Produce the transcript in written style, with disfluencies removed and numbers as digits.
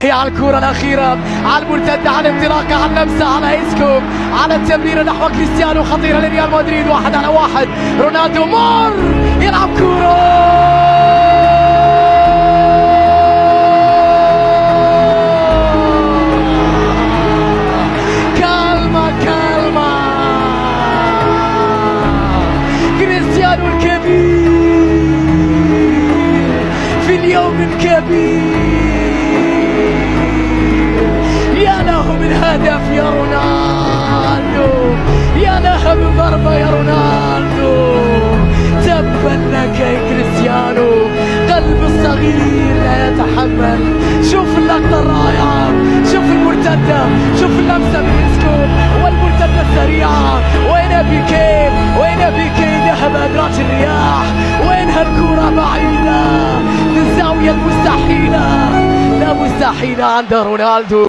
هي على الكرة الأخيرة، على المرتدة، على الانطلاقة، على اللمسة، على إسكو، على التمريرة نحو كريستيانو، خطيرة لريال مدريد، 1-على-1. رونالدو مر يلعب كرة كالما كريستيانو الكبير في اليوم الكبير. يا له من هدف يا رونالدو، يا له من ضربة يا رونالدو. تبا لك يا كريستيانو، قلب الصغير لا يتحمل. شوف اللقطة الرائعة، شوف المرتدة، شوف اللمسة من إسكو والمرتدة السريعة. وين بيكي، وين بيكي، ذهب أدراج الرياح. وينها الكرة بعيدة في الزاوية المستحيلة، لا مستحيلة عند رونالدو.